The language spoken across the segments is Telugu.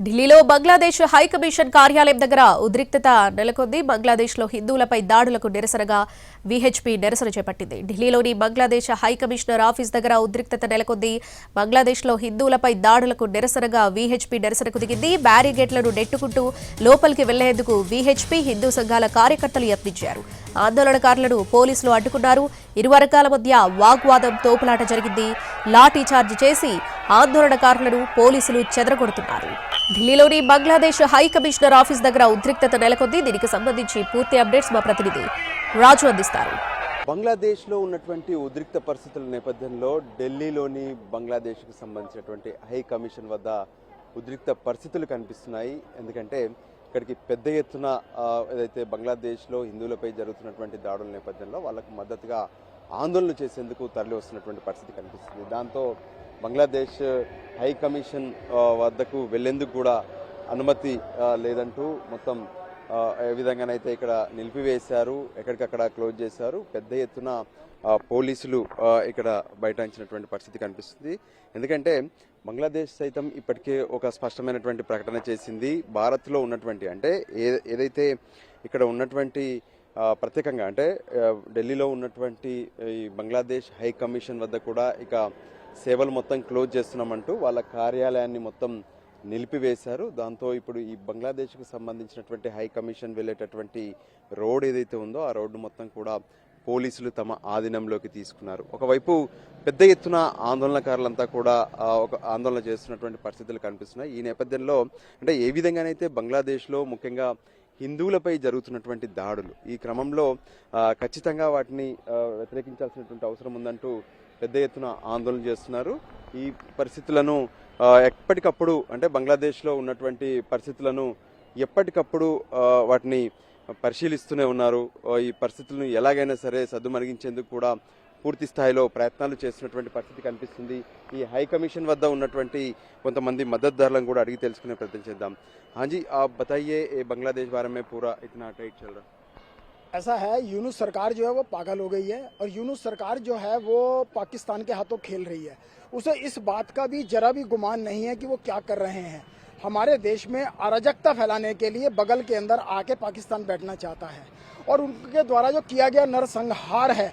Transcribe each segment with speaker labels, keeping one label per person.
Speaker 1: ఢిల్లీలో బంగ్లాదేశ్ హై కమిషన్ కార్యాలయం దగ్గర ఉద్రిక్తత నెలకొంది. బంగ్లాదేశ్లో హిందువులపై దాడులకు నిరసనగా వీహెచ్పీ నిరసన చేపట్టింది. ఢిల్లీలోని బంగ్లాదేశ్ హై కమిషనర్ ఆఫీస్ దగ్గర ఉద్రిక్తత నెలకొంది. బంగ్లాదేశ్లో హిందువులపై దాడులకు నిరసనగా వీహెచ్పీ నిరసనకు దిగింది. బ్యారిగేట్లను నెట్టుకుంటూ లోపలికి వెళ్లేందుకు వీహెచ్పీ హిందూ సంఘాల కార్యకర్తలు యత్నించారు. ఆందోళనకారులను పోలీసులు అడ్డుకున్నారు. ఇరు వర్గాల మధ్య వాగ్వాదం, తోపులాట జరిగింది. లాఠీ చార్జ్ చేసి ఆందోళనకారులను పోలీసులు చెదరగొడుతున్నారు. ఢిల్లీలోని బంగ్లాదేశ్ హై కమిషనర్ ఆఫీస్ దగ్గర ఉద్రిక్తత నెలకొంది. దీనికి సంబంధించి పూర్తి అప్డేట్స్ మా ప్రతినిధి రాజు అందిస్తారు.
Speaker 2: బంగ్లాదేశ్లో ఉన్నటువంటి ఉద్రిక్త పరిస్థితుల నేపథ్యంలో ఢిల్లీలోని బంగ్లాదేశ్కు సంబంధించినటువంటి హై కమిషన్ వద్ద ఉద్రిక్త పరిస్థితులు కనిపిస్తున్నాయి. ఎందుకంటే ఇక్కడికి పెద్ద ఎత్తున ఏదైతే బంగ్లాదేశ్లో హిందువులపై జరుగుతున్నటువంటి దాడుల నేపథ్యంలో వాళ్ళకు మద్దతుగా ఆందోళన చేసేందుకు తరలి వస్తున్నటువంటి పరిస్థితి కనిపిస్తుంది. దాంతో బంగ్లాదేశ్ హై కమిషన్ వద్దకు వెళ్లేందుకు కూడా అనుమతి లేదంటూ మొత్తం ఏ విధంగానైతే ఇక్కడ నిలిపివేశారు, ఎక్కడికక్కడ క్లోజ్ చేశారు. పెద్ద ఎత్తున పోలీసులు ఇక్కడ బైఠాయించినటువంటి పరిస్థితి కనిపిస్తుంది. ఎందుకంటే బంగ్లాదేశ్ సైతం ఇప్పటికే ఒక స్పష్టమైనటువంటి ప్రకటన చేసింది. భారత్లో ఉన్నటువంటి అంటే ఏదైతే ఇక్కడ ఉన్నటువంటి ప్రత్యేకంగా అంటే ఢిల్లీలో ఉన్నటువంటి ఈ బంగ్లాదేశ్ హై కమిషన్ వద్ద కూడా ఇక సేవలు మొత్తం క్లోజ్ చేస్తున్నామంటూ వాళ్ళ కార్యాలయాన్ని మొత్తం నిలిపివేశారు. దాంతో ఇప్పుడు ఈ బంగ్లాదేశ్కు సంబంధించినటువంటి హై కమిషన్ వెళ్ళేటటువంటి రోడ్ ఏదైతే ఉందో ఆ రోడ్డు మొత్తం కూడా పోలీసులు తమ ఆధీనంలోకి తీసుకున్నారు. ఒకవైపు పెద్ద ఎత్తున ఆందోళనకారులంతా కూడా ఒక ఆందోళన చేస్తున్నటువంటి పరిస్థితులు కనిపిస్తున్నాయి. ఈ నేపథ్యంలో అంటే ఏ విధంగానైతే బంగ్లాదేశ్లో ముఖ్యంగా హిందువులపై జరుగుతున్నటువంటి దాడులు ఈ క్రమంలో ఖచ్చితంగా వాటిని వ్యతిరేకించాల్సినటువంటి అవసరం ఉందంటూ పెద్ద ఎత్తున ఆందోళన చేస్తున్నారు. ఈ పరిస్థితులను ఎప్పటికప్పుడు అంటే బంగ్లాదేశ్లో ఉన్నటువంటి పరిస్థితులను ఎప్పటికప్పుడు వాటిని పరిశీలిస్తూనే ఉన్నారు. ఈ పరిస్థితులను ఎలాగైనా సరే సద్దుమణిగించేందుకు కూడా పూర్తి స్థాయిలో ప్రయత్నాలు చేస్తున్నటువంటి పరిస్థితి కనిపిస్తుంది. ఈ హై కమిషన్ వద్ద ఉన్నటువంటి కొంతమంది మద్దతుదారులను కూడా అడిగి తెలుసుకునే ప్రయత్నం చేద్దాం. हाँ जी, आप बताइए बांग्लादेश बारे में पूरा इतना टाइट चल रहा है?
Speaker 3: ऐसा है, यूनुस सरकार जो है वो पागल हो गई है और यूनुस सरकार जो है वो पाकिस्तान के हाथों खेल रही है. उसे इस बात का भी जरा भी गुमान नहीं है कि वो क्या कर रहे हैं. हमारे देश में अराजकता फैलाने के लिए बगल के अंदर आके पाकिस्तान बैठना चाहता है और उनके द्वारा जो किया गया नरसंहार है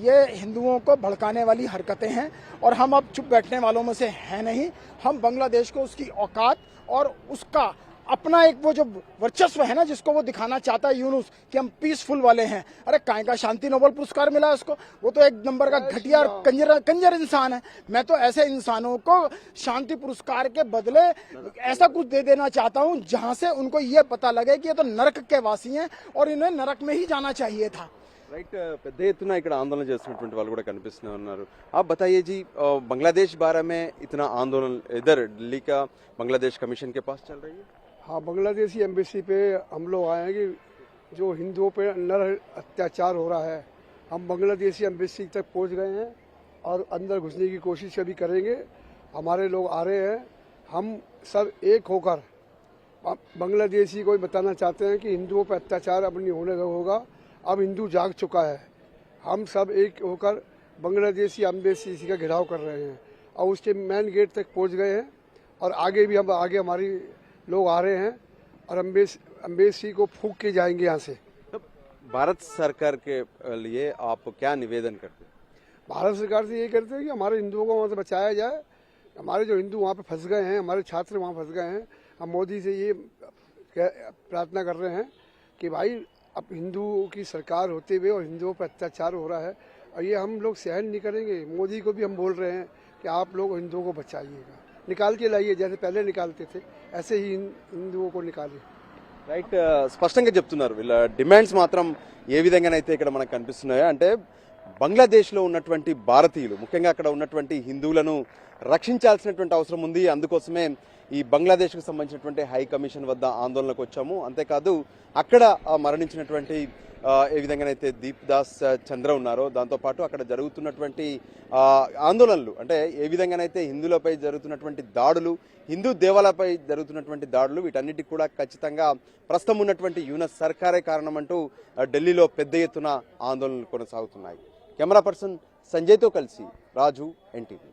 Speaker 3: ये हिंदुओं को भड़काने वाली हरकतें हैं और हम अब चुप बैठने वालों में से हैं नहीं. हम बांग्लादेश को उसकी औकात और उसका अपना एक वो जो वर्चस्व है ना जिसको वो दिखाना चाहता है यूनुस कि हम पीसफुल वाले हैं. अरे काय का शांति नोबेल पुरस्कार मिला उसको, वो तो एक नंबर का घटिया कंजर इंसान है. मैं तो ऐसे इंसानों को शांति पुरस्कार के बदले ऐसा कुछ दे देना चाहता हूं जहां से उनको ये पता लगे कि ये तो नरक के वासी हैं और इन्हें नरक में ही जाना चाहिए था.
Speaker 2: రైట్, పెద్ద ఎత్తున ఇక్కడ ఆందోళన చేస్తున్నటువంటి వాళ్ళు కూడా కనిపిస్తూనే ఉన్నారు. आप बताइए जी, बांग्लादेश बारे में इतना आंदोलन इधर दिल्ली का बांग्लादेश कमीशन के पास चल रही है?
Speaker 4: हाँ, बांग्लादेशी एम्बेसी पे हम लोग आए हैं कि जो हिंदुओं पे नर अत्याचार हो रहा है, हम बांग्लादेशी एम्बेसी तक पहुंच गए हैं और अंदर घुसने की कोशिश कभी करेंगे. हमारे लोग आ रहे हैं. हम सब एक होकर बांग्लादेशी को बताना चाहते हैं कि हिंदुओं पर अत्याचार अब नहीं होने होगा. अब हिंदू जाग चुका है. हम सब एक होकर बांग्लादेशी एम्बेसी का घेराव कर रहे हैं और उसके मेन गेट तक पहुंच गए हैं और आगे भी हम आगे हमारी लोग आ रहे हैं और एम्बेसी को फूंक के जाएंगे यहाँ से.
Speaker 2: भारत सरकार के लिए आप क्या निवेदन करते हैं?
Speaker 4: भारत सरकार से ये करते हैं कि हमारे हिंदुओं को वहाँ से बचाया जाए. हमारे जो हिंदू वहाँ पे फंस गए हैं, हमारे छात्र वहाँ फंस गए हैं. हम मोदी से ये प्रार्थना कर रहे हैं कि भाई अब हिंदुओं की सरकार होते हुए और हिंदुओं पर अत्याचार हो रहा है और ये हम लोग सहन नहीं करेंगे. मोदी को भी हम बोल रहे हैं कि आप लोग हिंदुओं को बचाइएगा, निकाल के लाइए, जैसे पहले निकालते थे ऐसे ही हिंदुओं को निकालिए.
Speaker 2: రైట్, స్పష్టంగా చెప్తున్నారు. వీళ్ళ డిమాండ్స్ మాత్రం ఏ విధంగానైతే ఇక్కడ మనకు కనిపిస్తున్నాయో అంటే బంగ్లాదేశ్లో ఉన్నటువంటి భారతీయులు ముఖ్యంగా అక్కడ ఉన్నటువంటి హిందువులను రక్షించాల్సినటువంటి అవసరం ఉంది. అందుకోసమే ఈ బంగ్లాదేశ్కు సంబంధించినటువంటి హై కమిషన్ వద్ద ఆందోళనకు వచ్చాము. అంతేకాదు అక్కడ మరణించినటువంటి ఏ విధంగానైతే దీప్ దాస్ చంద్ర ఉన్నారో దాంతోపాటు అక్కడ జరుగుతున్నటువంటి ఆందోళనలు అంటే ఏ విధంగానైతే హిందువులపై జరుగుతున్నటువంటి దాడులు, హిందూ దేవాలయాలపై జరుగుతున్నటువంటి దాడులు వీటన్నిటికి కూడా ఖచ్చితంగా ప్రస్తుతం ఉన్నటువంటి యూనస్ సర్కారే కారణమంటూ ఢిల్లీలో పెద్ద ఎత్తున ఆందోళనలు కొనసాగుతున్నాయి. కెమెరా పర్సన్ సంజయ్తో కలిసి రాజు, ఎన్టీవీ.